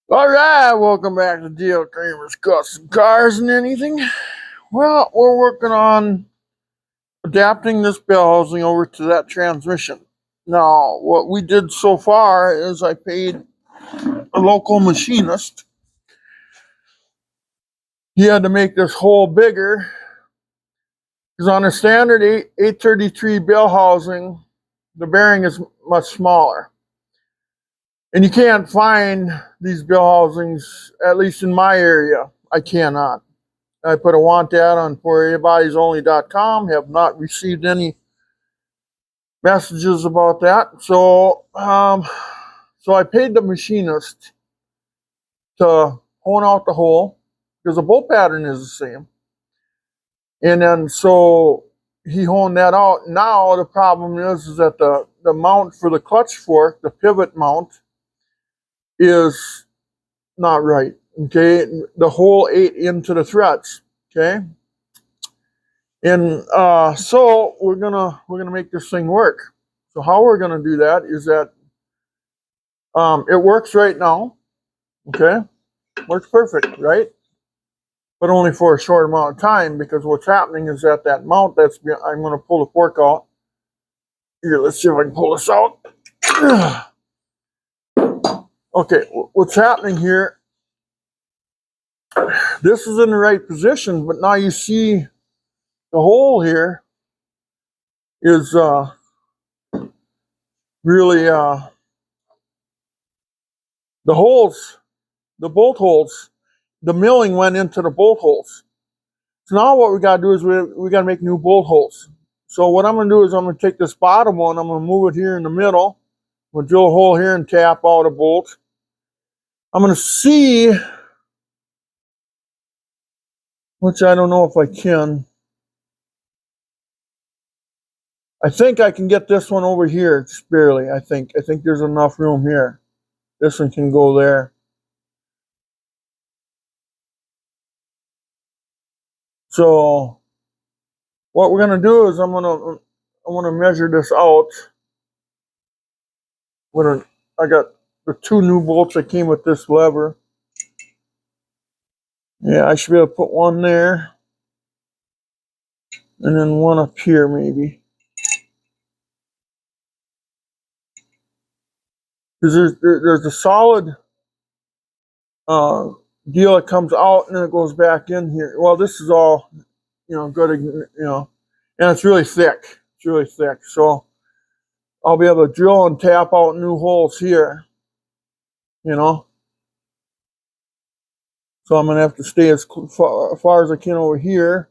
All right, welcome back to DL Kramer's Custom Cars and Anything. Well, we're working on adapting this bell housing over to that transmission. Now, what we did so far is I paid a local machinist. He had to make this hole bigger because on a standard 833 bell housing, the bearing is much smaller. And you can't find these bell housings, at least in my area. I cannot. I put a want ad on forabodiesonly.com. Have not received any messages about that. So I paid the machinist to hone out the hole because the bolt pattern is the same. And then so he honed that out. Now the problem is that the mount for the clutch fork, the pivot mount, is not right. Okay, the hole ate into the threads. Okay. And so we're gonna make this thing work. So how we're gonna do that is that it works right now. Okay, works perfect, right? But only for a short amount of time because what's happening is that mount I'm gonna pull the fork out. Here, let's see if I can pull this out. Okay, what's happening here? This is in the right position, but now you see the hole here is really the holes. The bolt holes, the milling went into the bolt holes. So now what we got to do is we got to make new bolt holes. So what I'm going to do is I'm going to take this bottom one, I'm going to move it here in the middle. I'm going to drill a hole here and tap out a bolt. I'm going to see, which I don't know if I can. I think I can get this one over here, just barely, I think. I think there's enough room here. This one can go there. So what we're going to do is I want to measure this out. I got the two new bolts that came with this lever. Yeah, I should be able to put one there. And then one up here maybe. Because there's a solid deal that comes out and then it goes back in here. Well, this is all, good, and it's really thick. It's really thick. So I'll be able to drill and tap out new holes here, you know. So I'm going to have to stay as far as I can over here,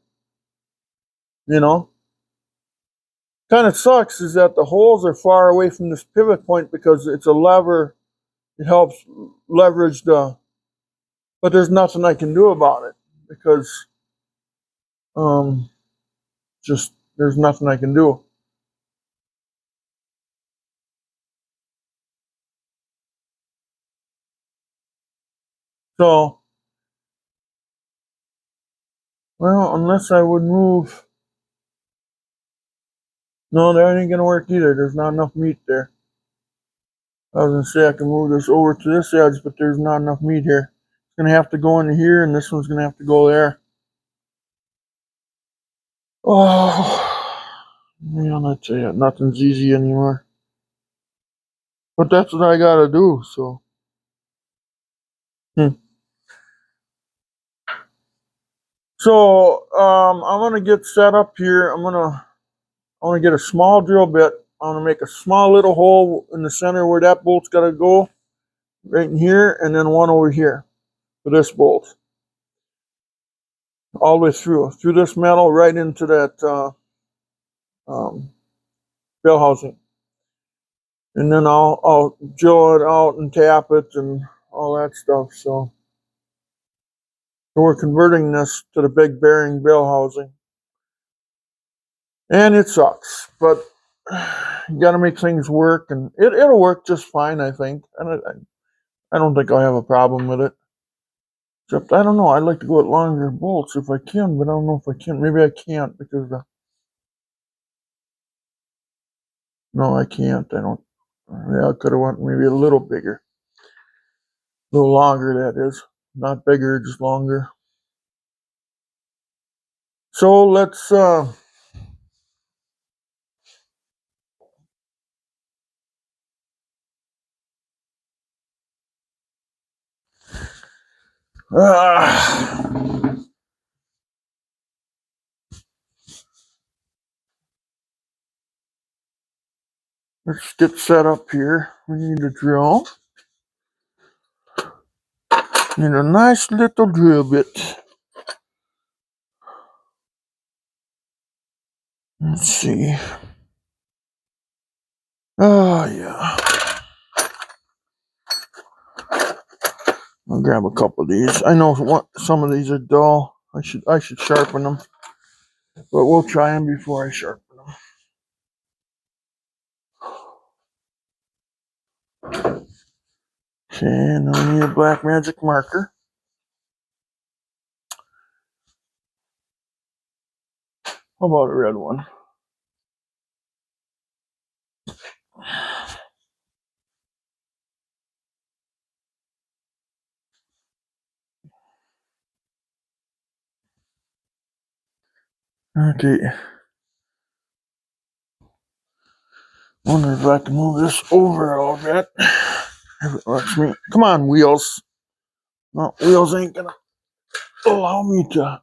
you know. Kind of sucks is that the holes are far away from this pivot point because it's a lever. It helps leverage but there's nothing I can do about it because just there's nothing I can do. So, well, unless I would move, no, that ain't gonna work either. There's not enough meat there. I was gonna say I can move this over to this edge, but there's not enough meat here. It's gonna have to go into here, and this one's gonna have to go there. Oh, man, I tell you, nothing's easy anymore. But that's what I gotta do. So, hmm. So I'm gonna get set up here. I want to get a small drill bit. I want to make a small little hole in the center where that bolt's got to go, right in here, and then one over here for this bolt, all the way through this metal right into that um, bell housing, and then I'll drill it out and tap it and all that stuff. So we're converting this to the big bearing bell housing, and it sucks, but you got to make things work, and it'll work just fine, I think. And I don't think I'll have a problem with it. Except, I don't know, I'd like to go with longer bolts if I can, but I don't know if I can. Maybe I can't because, no, I can't. I don't, yeah, I could have went maybe a little bigger. A little longer, that is. Not bigger, just longer. So let's let's get set up here. We need a drill. Need a nice little drill bit. Let's see. Oh yeah. I'll grab a couple of these. I know some of these are dull. I should sharpen them, but we'll try them before I sharpen them. Okay, now I need a black magic marker. How about a red one? Okay. Wonder if I can move this over a little bit. If it lets me. Come on, wheels. No, wheels ain't gonna allow me to.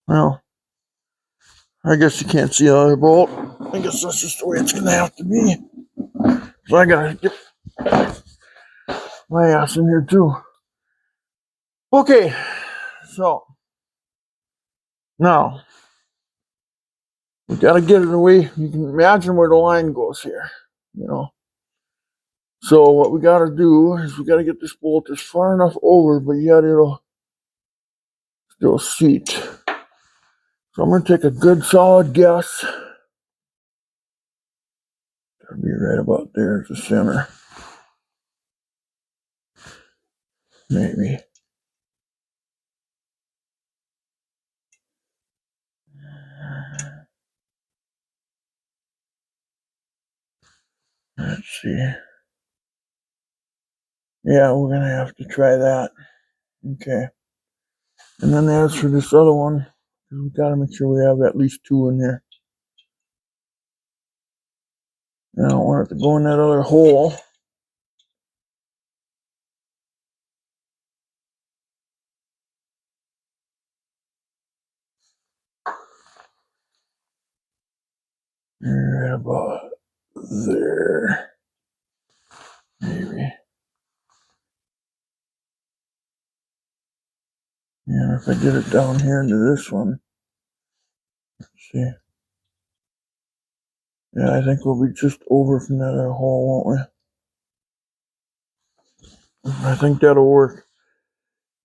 Well, I guess you can't see the other bolt. I guess that's just the way it's gonna have to be. So I gotta get my ass in here too. Okay, so now we gotta get it away. You can imagine where the line goes here, you know. So what we gotta do is we gotta get this bolt as far enough over, but yet it'll still seat. So I'm gonna take a good solid guess. Gotta be right about there at the center. Maybe. Let's see. Yeah, we're gonna have to try that. Okay. And then as for this other one, we gotta make sure we have at least two in there. I don't want it to go in that other hole. Right about there. Maybe. And if I get it down here into this one, let's see. Yeah, I think we'll be just over from that other hole, won't we? I think that'll work.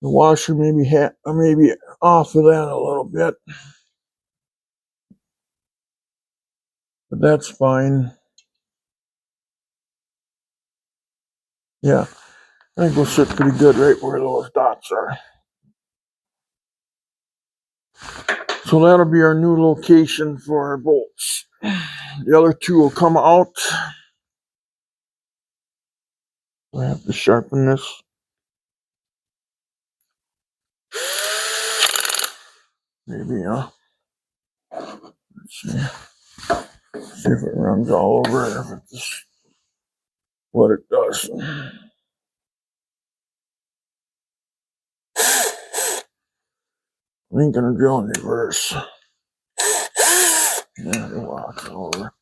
The washer maybe off of that a little bit, but that's fine. Yeah, I think we'll sit pretty good right where those dots are. So that'll be our new location for our bolts. The other two will come out. I have to sharpen this. Maybe, let's see. See if it runs all over or if it's just what it does. I ain't gonna drill in reverse. Yeah, it walks over.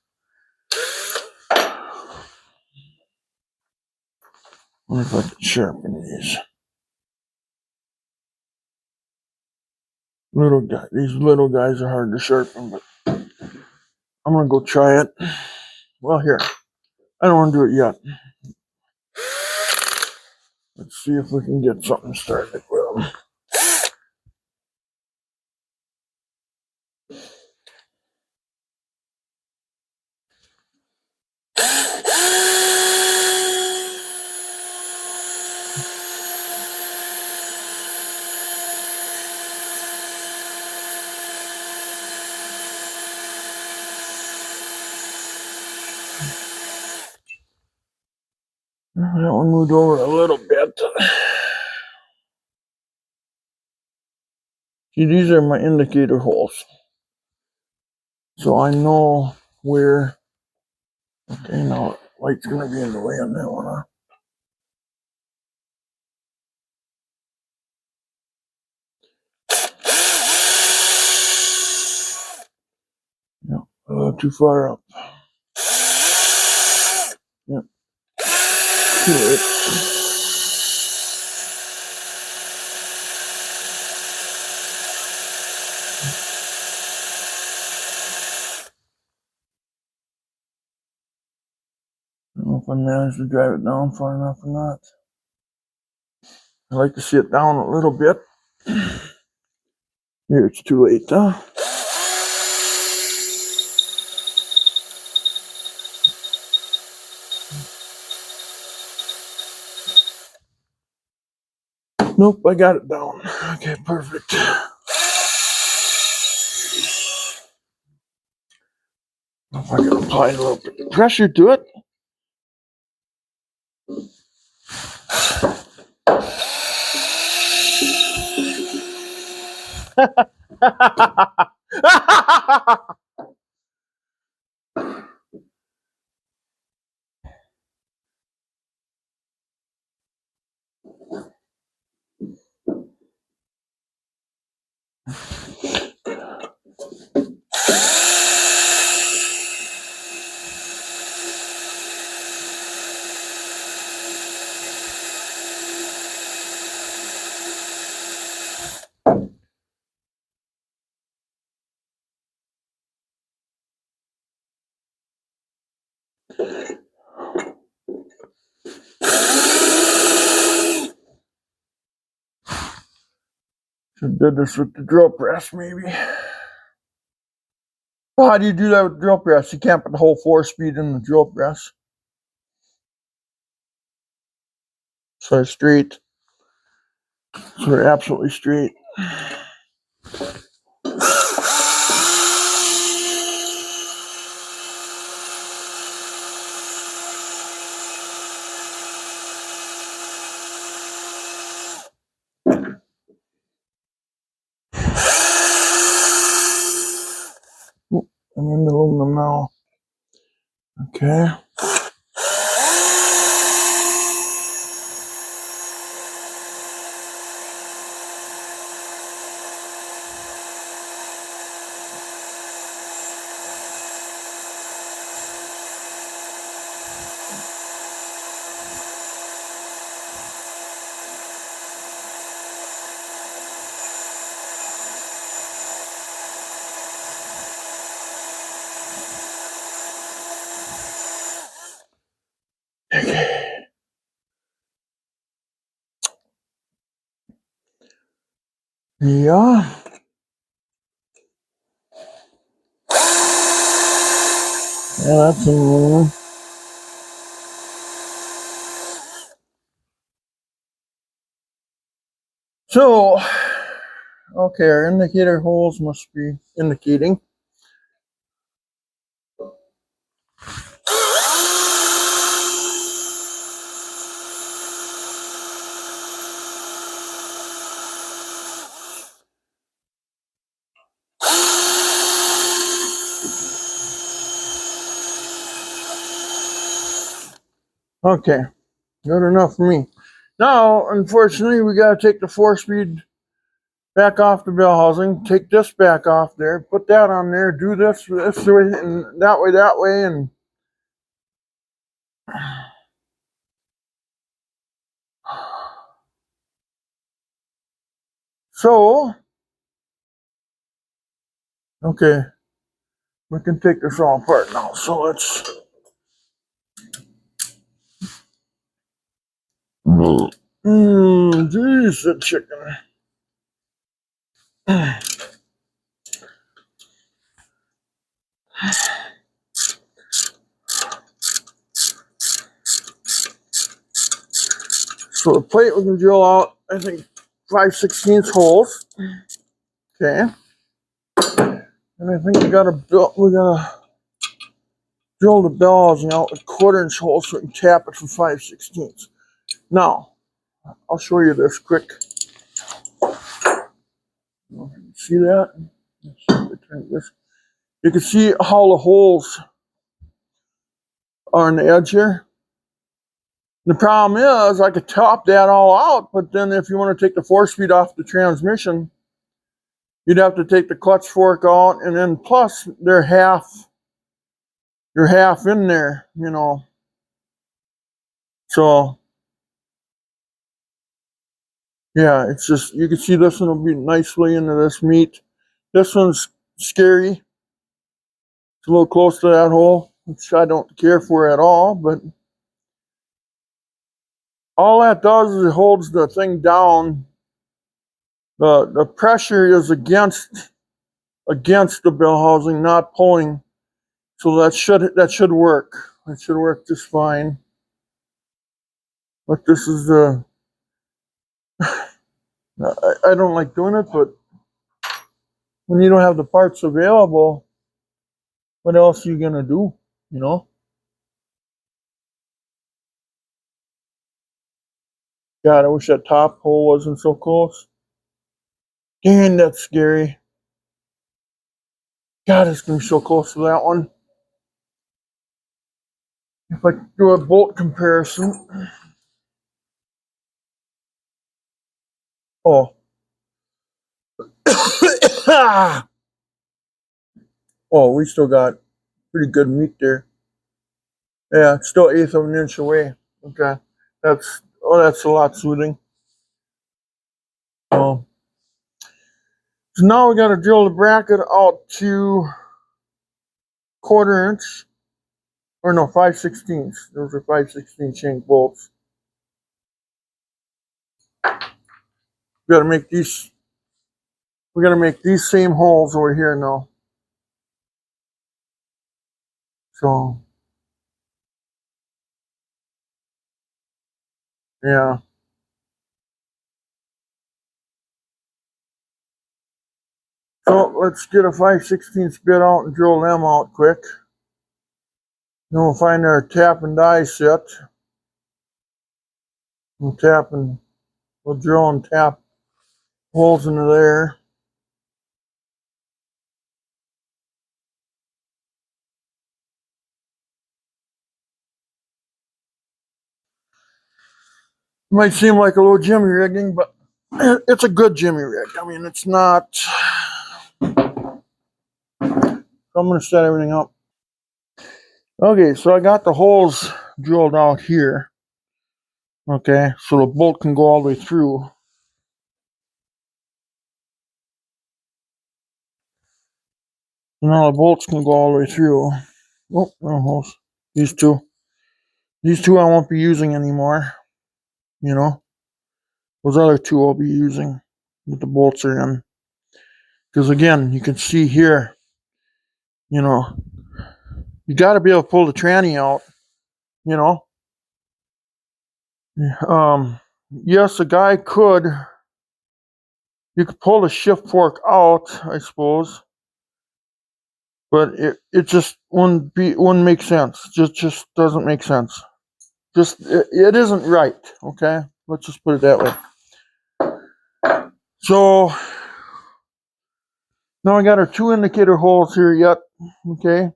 Wonder if I can sharpen these. These little guys are hard to sharpen, but I'm gonna go try it. Well, here, I don't want to do it yet. Let's see if we can get something started with them. That one moved over a little bit. See, these are my indicator holes. So I know where. Okay, now light's going to be in the way on that one. Huh? Yep, too far up. Yep, too late. I don't know if I managed to drive it down far enough or not. I like to see it down a little bit. Here, it's too late, though. Nope, I got it down. Okay, perfect. If I can apply a little bit of pressure to it. Should did this with the drill press, maybe. Well, how do you do that with the drill press? You can't put the whole 4-speed in the drill press. So they're straight. So they're absolutely straight. I'm in the aluminum now. Okay. Yeah. Yeah, that's aluminum. So, okay, our indicator holes must be indicating. Okay, good enough for me. Now, unfortunately, we got to take the 4-speed back off the bell housing, take this back off there, put that on there, do this way, and that way, and so, okay, we can take this all apart now. So let's. Geez, the chicken. So the plate we can drill out, I think, 5/16 holes. Okay. And I think we gotta drill drill the bell housing out with 1/4-inch holes so we can tap it for 5/16. Now, I'll show you this quick. See that? You can see how the holes are on the edge here. The problem is I could top that all out, but then if you want to take the 4-speed off the transmission, you'd have to take the clutch fork out, and then plus they're half in there, you know. So yeah, it's just, you can see this one will be nicely into this meat. This one's scary. It's a little close to that hole, which I don't care for at all, but all that does is it holds the thing down. The pressure is against the bell housing, not pulling. So that should work. That should work just fine. But this is the I don't like doing it, but when you don't have the parts available, what else are you gonna do? You know? God, I wish that top hole wasn't so close. Dang, that's scary. God, it's gonna be so close to that one. If I do a bolt comparison. Oh. Oh, we still got pretty good meat there. Yeah, it's still 1/8 of an inch away. Okay. That's a lot soothing. So now we gotta drill the bracket out to 1/4 inch. Or no, 5/16. Those are 5/16 shank bolts. We gotta make these same holes over here now. So yeah. So let's get a 5/16 bit out and drill them out quick. Then we'll find our tap and die set. We'll drill and tap holes into there. It might seem like a little jimmy rigging, but it's a good jimmy rig. I mean, it's not. So I'm going to set everything up. Okay, so I got the holes drilled out here. Okay, so the bolt can go all the way through. Now the bolts can go all the way through. Oh, no holes. These two. These two I won't be using anymore. You know, those other two I'll be using with the bolts are in. Because again, you can see here, you know, you got to be able to pull the tranny out. You know, yes, a guy could. You could pull the shift fork out, I suppose, but it just wouldn't make sense. Just doesn't make sense. Just it isn't right. Okay, let's just put it that way. So now I got our 2 indicator holes here yet. Okay,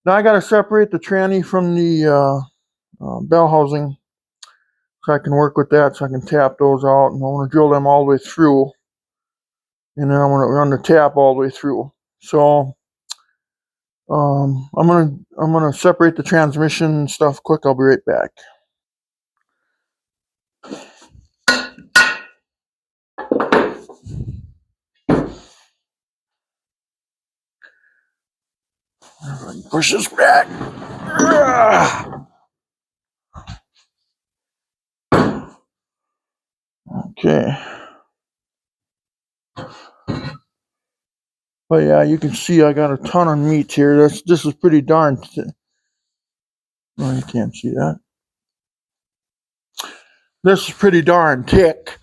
now I got to separate the tranny from the bell housing, so I can work with that. So I can tap those out, and I want to drill them all the way through, and then I want to run the tap all the way through. So I'm gonna separate the transmission stuff quick. I'll be right back. Push this back. Okay. But yeah, you can see I got a ton of meat here. This is pretty darn thick. Oh, you can't see that. This is pretty darn thick.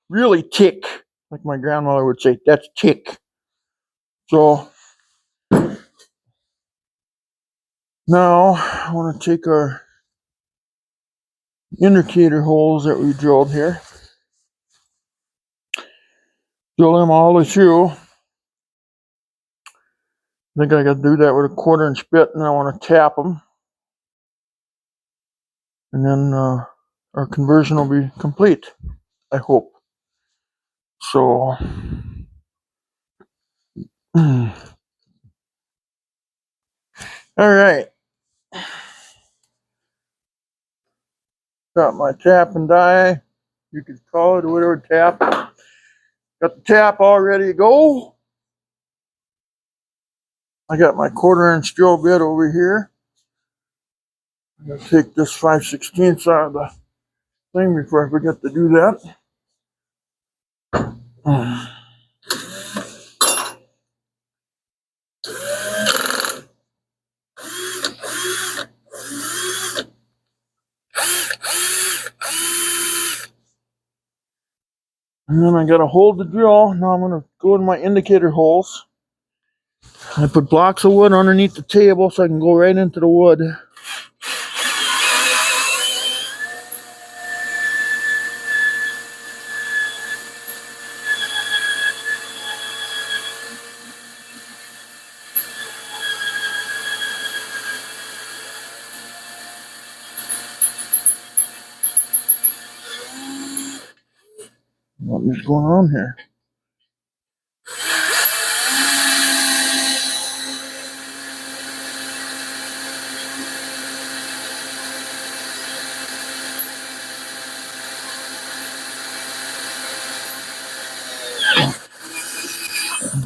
Really thick. Like my grandmother would say, that's thick. So Now I want to take our indicator holes that we drilled here, drill them all the way through. I think I got to do that with a 1/4-inch bit, and I want to tap them, and then our conversion will be complete, I hope. So all right, got my tap and die, you could call it whatever, tap. Got the tap all ready to go. I got my 1/4-inch drill bit over here. I'm going to take this 5/16 out of the thing before I forget to do that. And then I got to hold the drill. Now I'm going to go in my indicator holes. I put blocks of wood underneath the table so I can go right into the wood. What is going on here?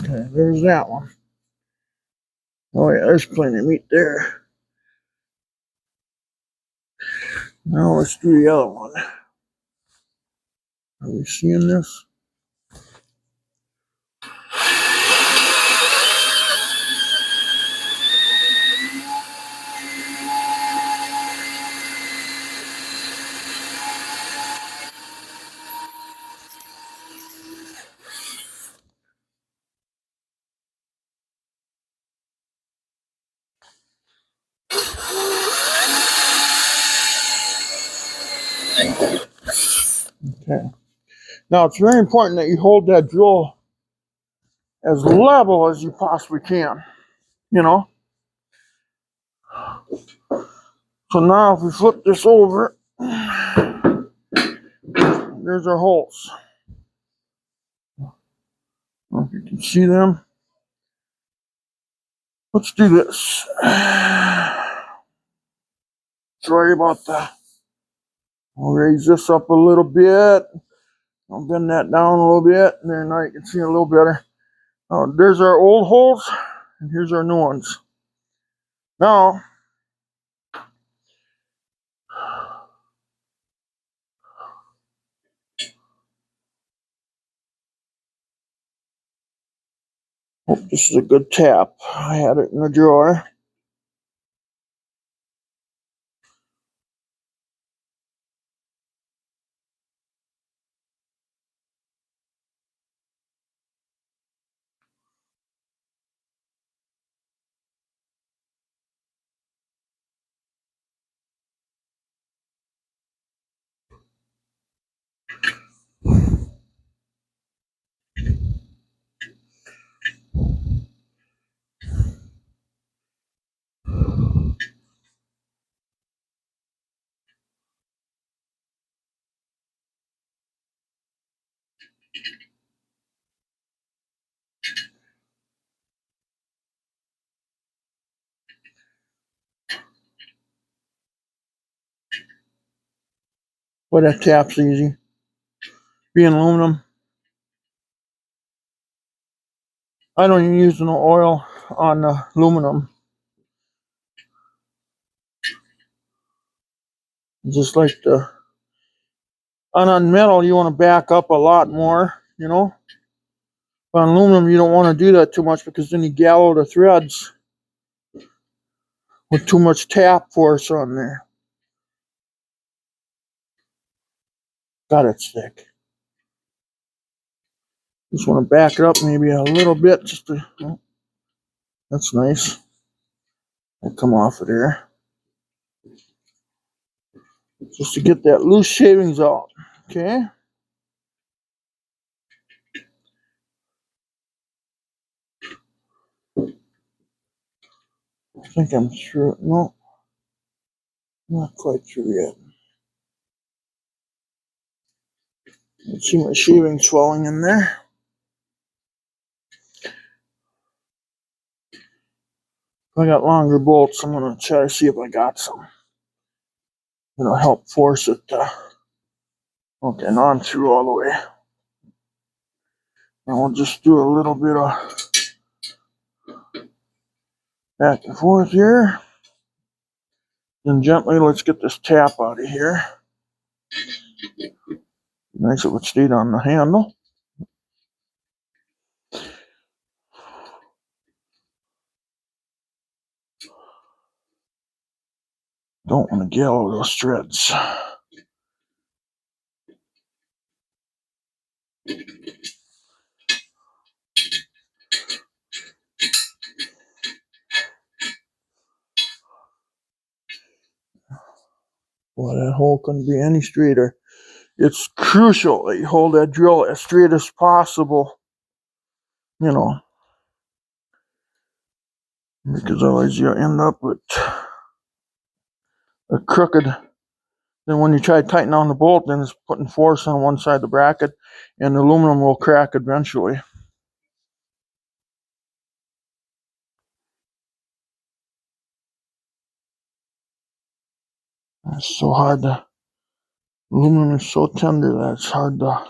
Okay, there's that one. Oh yeah, there's plenty of meat there. Now let's do the other one. Are we seeing this? Okay. Now it's very important that you hold that drill as level as you possibly can, you know. So now if we flip this over, there's our holes. I don't know if you can see them. Let's do this. Sorry about that. I'll raise this up a little bit. I'll bend that down a little bit, and then now you can see a little better. There's our old holes, and here's our new ones. Now, hope this is a good tap. I had it in the drawer. Boy, that tap's easy. Being aluminum, I don't even use no oil on aluminum. Just like on metal, you want to back up a lot more, you know. But on aluminum, you don't want to do that too much because then you gallow the threads with too much tap force on there. God, it's thick. Just want to back it up maybe a little bit just to, oh, that's nice. They come off of there. Just to get that loose shavings out. Okay. I think I'm through. No, not quite through yet. You see my shavings falling in there. If I got longer bolts, I'm going to try to see if I got some. It'll help force it. Okay, now I'm through all the way. And we'll just do a little bit of back and forth here. Then gently, let's get this tap out of here. Nice if it stayed on the handle. Don't want to get all those threads. Well, that hole couldn't be any straighter. It's crucial that you hold that drill as straight as possible. You know, because otherwise you end up with a crooked. Then when you try to tighten on the bolt, then it's putting force on one side of the bracket, and the aluminum will crack eventually. It's so hard to. Aluminum is so tender that it's hard to.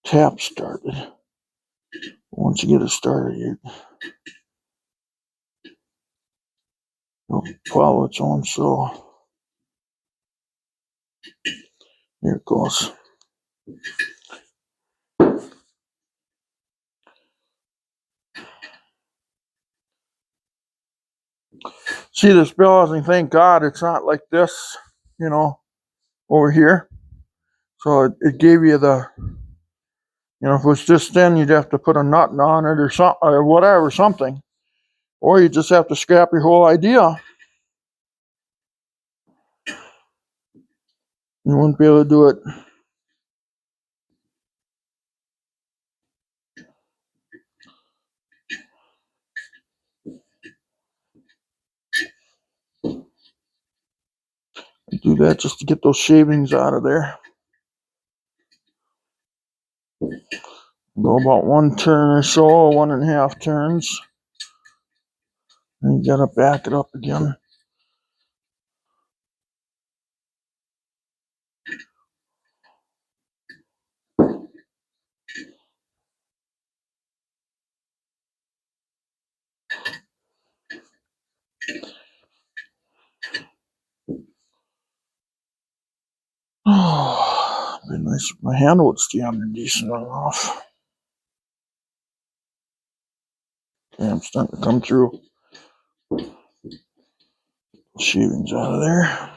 Tap started. Once you get it started, it'll follow its own flow. Here it goes. See this bellhousing, thank God it's not like this, over here. So it gave you the, if it was just thin, you'd have to put a nut on it or something, or whatever, something. Or you just have to scrap your whole idea. You wouldn't be able to do it. Do that just to get those shavings out of there. Go about 1 turn or so, 1.5 turns. And you gotta back it up again. Oh, it'd be nice if my handle would stay on there decent enough. Okay, I'm starting to come through. Shavings out of there.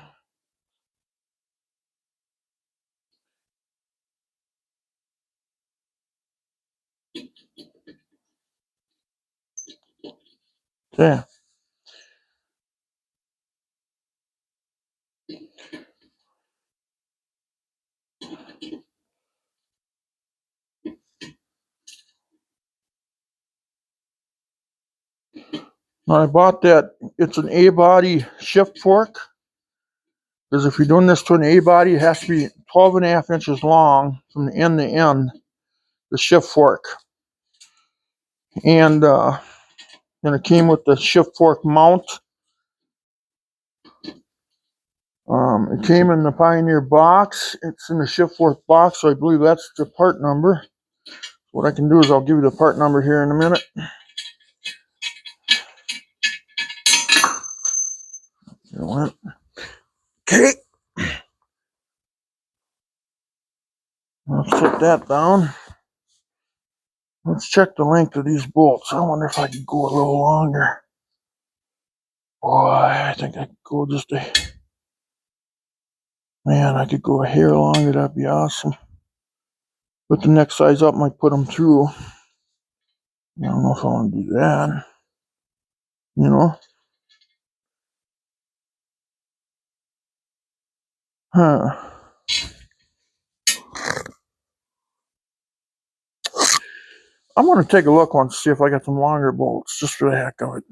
Okay. Now I bought that, it's an A-body shift fork. Because if you're doing this to an A-body, it has to be 12.5 inches long from the end to end, the shift fork. And then it came with the shift fork mount. It came in the Pioneer box. It's in the shift fork box, so I believe that's the part number. What I can do is I'll give you the part number here in a minute. There it went. Okay. Let's put that down. Let's check the length of these bolts. I wonder if I could go a little longer. Boy, I think I could go just a... Man, I could go a hair longer. That'd be awesome. But the next size up might put them through. I don't know if I want to do that. You know? Huh. I'm going to take a look on to see if I got some longer bolts, just for the heck of it.